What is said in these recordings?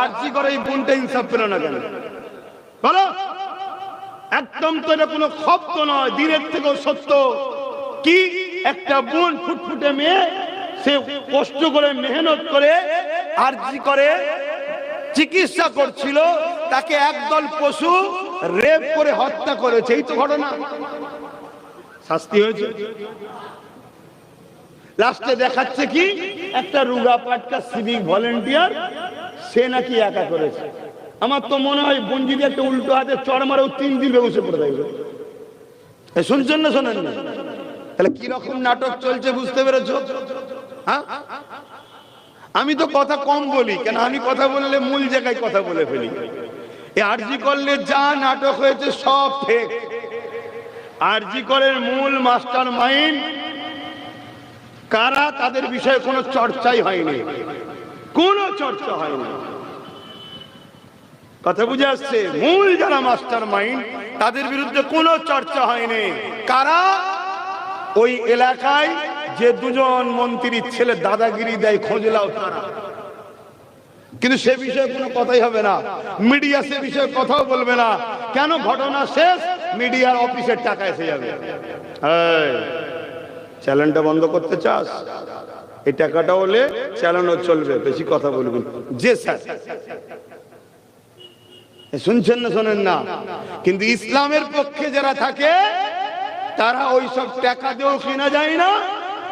আরজি করে এই বোনটা ইনসাফ পেল না কেন বলো? একদম তো এটা কোনো খপ্ত নয়, দিনের থেকেও সত্য। কি একটা বোন ফুটফুটে মেয়ে, সে কষ্ট করে মেহনত করে আরজি করে চিকিৎসা করছিল, তাকে একদল পশু রেপ করে হত্যা করেছে। এই তো ঘটনা, শাস্তি হয়েছে। লাস্টে দেখাচ্ছে কি একটা রুগা পাটকা সিভিক ভলেন্টিয়ার, সে নাকি একা করেছে। আমার তো মনে হয় বোন যদি একটা উল্টো হাতে চড় মারেও 3 দিন বেহুশে পড়ে থাকবে। শুনছেন না শোনেন না? তাহলে কি রকম নাটক চলছে বুঝতে পেরেছো? হ্যাঁ, আমি তো কথা কম বলি, কেন আমি কথা বললে মূল জায়গায় কথা বলে ফেলি। এই আরজি করলে যা নাটক হয়েছে সব ফেক। আরজি করের মূল মাস্টার মাইন্ড কারা, তাদের বিষয়ে কোনো চর্চাই হয়নি, কোনো চর্চা হয়নি। কথা বুঝে আসছে? মূল যারা মাস্টার মাইন্ড তাদের বিরুদ্ধে কোনো চর্চা হয়নি। কারা? ওই এলাকায় যে 2জন মন্ত্রীর ছেলে দাদাগিরি দেয়, খোঁজলাও তারা। কিন্তু সে বিষয়ে কোনো কথাই হবে না, মিডিয়া সে বিষয়ে কথাও বলবে না। কেন? ঘটনা শেষ, মিডিয়ার অফিসের টাকা এসে যাবে। চ্যানেলটা বন্ধ করতে চাস, এই টাকাটা হলে চ্যানেলও চলবে, বেশি কথা বলবেন। যে স্যার শুনছেন না শোনেন না? কিন্তু ইসলামের পক্ষে যারা থাকে তারা ওই সব টাকা দিয়েও কিনা যায় না,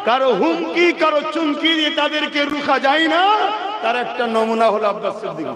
কারো হুমকি কারো চুমকি দিয়ে তাদেরকে রুখা যায় না। তার একটা নমুনা হলো আব্বাস সিদ্দিকী।